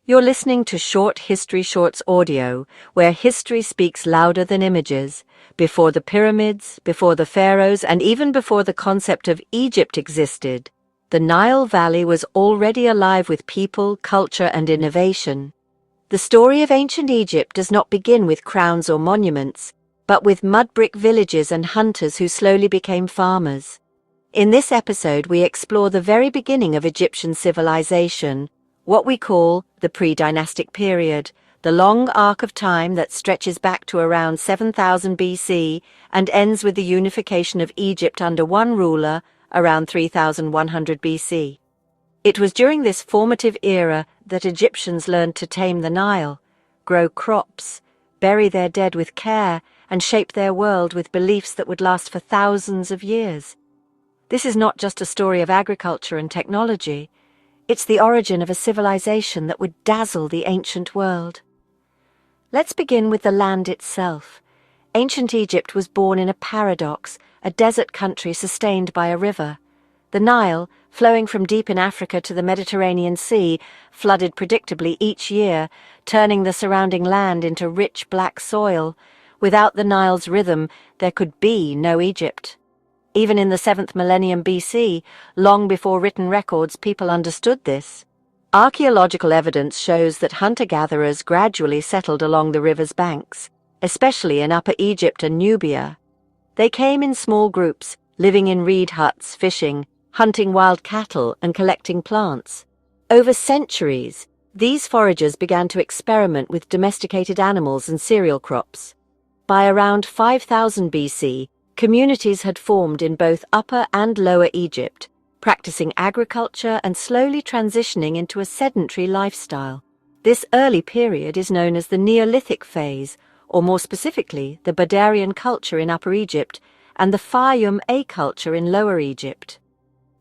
You're listening to Short History Shorts audio, where history speaks louder than images. Before the pyramids, before the pharaohs, and even before the concept of Egypt existed, the Nile Valley was already alive with people, culture, and innovation. The story of ancient Egypt does not begin with crowns or monuments, but with mud brick villages and hunters who slowly became farmers. In this episode, we explore the very beginning of Egyptian civilization, what we call the pre-dynastic period, the long arc of time that stretches back to around 7000 BC and ends with the unification of Egypt under one ruler around 3100 BC. It was during this formative era that Egyptians learned to tame the Nile, grow crops, bury their dead with care, and shape their world with beliefs that would last for thousands of years. This is not just a story of agriculture and technology. It's the origin of a civilization that would dazzle the ancient world. Let's begin with the land itself. Ancient Egypt was born in a paradox, a desert country sustained by a river. The Nile, flowing from deep in Africa to the Mediterranean Sea, flooded predictably each year, turning the surrounding land into rich black soil. Without the Nile's rhythm, there could be no Egypt. Even in the 7th millennium BC, long before written records, people understood this. Archaeological evidence shows that hunter-gatherers gradually settled along the river's banks, especially in Upper Egypt and Nubia. They came in small groups, living in reed huts, fishing, hunting wild cattle, and collecting plants. Over centuries, these foragers began to experiment with domesticated animals and cereal crops. By around 5000 BC, communities had formed in both Upper and Lower Egypt, practicing agriculture and slowly transitioning into a sedentary lifestyle. This early period is known as the Neolithic phase, or more specifically, the Badarian culture in Upper Egypt and the Fayum A culture in Lower Egypt.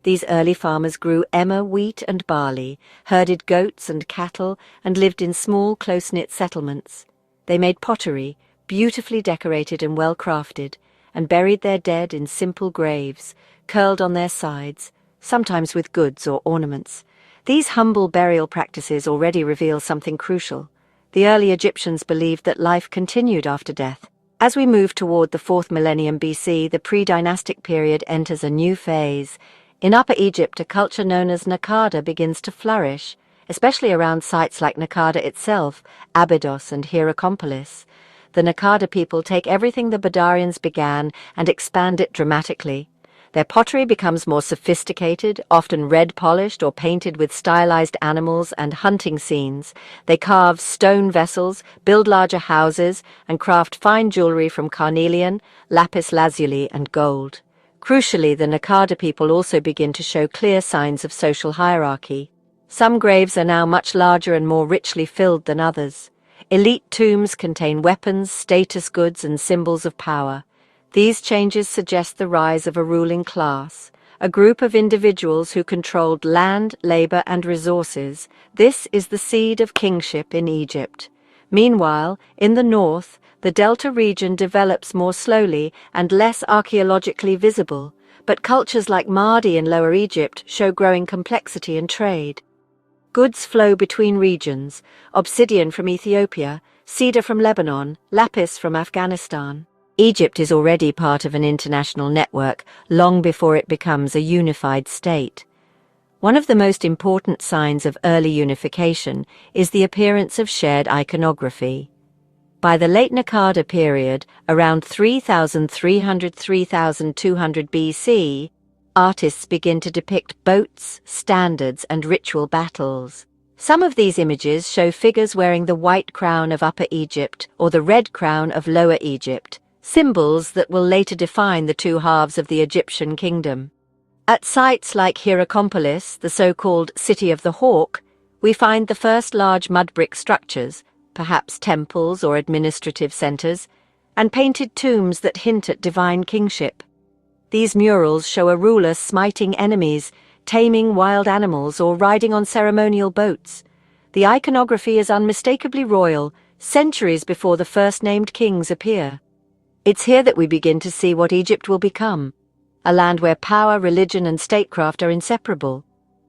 These early farmers grew emmer, wheat, and barley, herded goats and cattle, and lived in small, close-knit settlements. They made pottery, beautifully decorated and well-crafted, and buried their dead in simple graves, curled on their sides, sometimes with goods or ornaments. These humble burial practices already reveal something crucial. The early Egyptians believed that life continued after death. As we move toward the 4th millennium BC, the pre-dynastic period enters a new phase. In Upper Egypt, a culture known as Naqada begins to flourish, especially around sites like Naqada itself, Abydos, and Hierakonpolis. The Naqada people take everything the Badarians began and expand it dramatically. Their pottery becomes more sophisticated, often red-polished or painted with stylized animals and hunting scenes. They carve stone vessels, build larger houses, and craft fine jewelry from carnelian, lapis lazuli, and gold. Crucially, the Naqada people also begin to show clear signs of social hierarchy. Some graves are now much larger and more richly filled than others. Elite tombs contain weapons, status goods, and symbols of power. These changes suggest the rise of a ruling class, a group of individuals who controlled land, labor, and resources. This is the seed of kingship in Egypt. Meanwhile, in the north, the Delta region develops more slowly and less archaeologically visible, but cultures like Mahdi in Lower Egypt show growing complexity and trade. Goods flow between regions: obsidian from Ethiopia, cedar from Lebanon, lapis from Afghanistan. Egypt is already part of an international network long before it becomes a unified state. One of the most important signs of early unification is the appearance of shared iconography. By the late Naqada period, around 3300–3200 BC, artists begin to depict boats, standards, and ritual battles. Some of these images show figures wearing the white crown of Upper Egypt or the red crown of Lower Egypt, symbols that will later define the two halves of the Egyptian kingdom. At sites like Hierakonpolis, the so-called City of the Hawk, we find the first large mud brick structures, perhaps temples or administrative centers, and painted tombs that hint at divine kingship. These murals show a ruler smiting enemies, taming wild animals, or riding on ceremonial boats. The iconography is unmistakably royal, centuries before the first-named kings appear. It's here that we begin to see what Egypt will become, a land where power, religion, and statecraft are inseparable.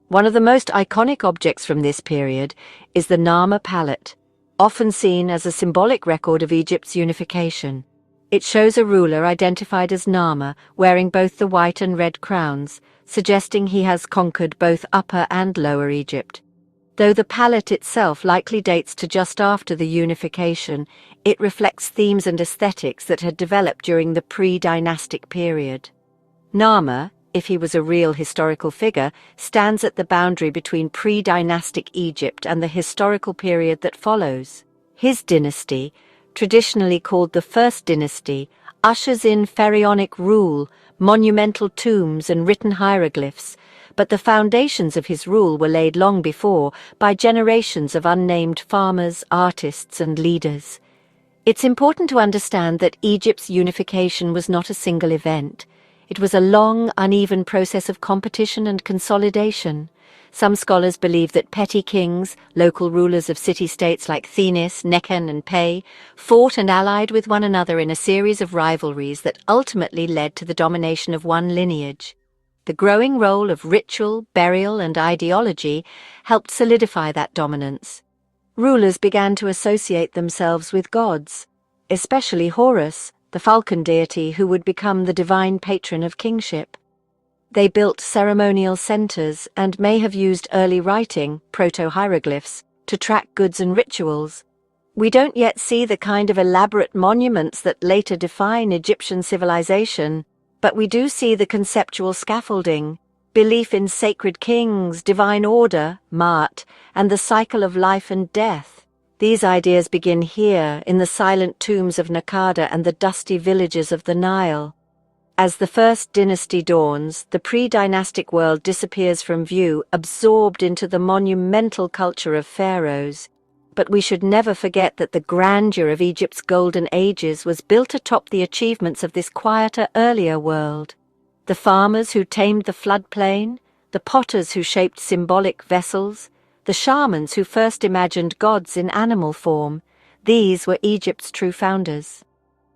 One of the most iconic objects from this period is the Narmer palette, often seen as a symbolic record of Egypt's unification. It shows a ruler identified as Narmer wearing both the white and red crowns, suggesting he has conquered both Upper and Lower Egypt. Though the palette itself likely dates to just after the unification, it reflects themes and aesthetics that had developed during the pre-dynastic period. Narmer, if he was a real historical figure, stands at the boundary between pre-dynastic Egypt and the historical period that follows. His dynasty, traditionally called the First Dynasty, ushers in pharaonic rule, monumental tombs and written hieroglyphs, but the foundations of his rule were laid long before by generations of unnamed farmers, artists and leaders. It's important to understand that Egypt's unification was not a single event. It was a long, uneven process of competition and consolidation. Some scholars believe that petty kings, local rulers of city-states like Thinis, Nekhen and Pei, fought and allied with one another in a series of rivalries that ultimately led to the domination of one lineage. The growing role of ritual, burial and ideology helped solidify that dominance. Rulers began to associate themselves with gods, especially Horus, the falcon deity who would become the divine patron of kingship. They built ceremonial centers and may have used early writing, proto-hieroglyphs, to track goods and rituals. We don't yet see the kind of elaborate monuments that later define Egyptian civilization, but we do see the conceptual scaffolding, belief in sacred kings, divine order, Ma'at, and the cycle of life and death. These ideas begin here, in the silent tombs of Naqada and the dusty villages of the Nile. As the First Dynasty dawns, the pre-dynastic world disappears from view, absorbed into the monumental culture of pharaohs. But we should never forget that the grandeur of Egypt's golden ages was built atop the achievements of this quieter, earlier world. The farmers who tamed the floodplain, the potters who shaped symbolic vessels, the shamans who first imagined gods in animal form, these were Egypt's true founders.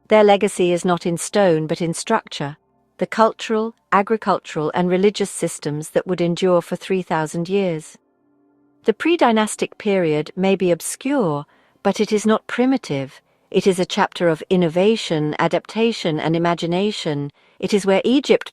Their legacy is not in stone but in structure, the cultural, agricultural and religious systems that would endure for 3,000 years. The pre-dynastic period may be obscure, but it is not primitive. It is a chapter of innovation, adaptation and imagination. It is where Egypt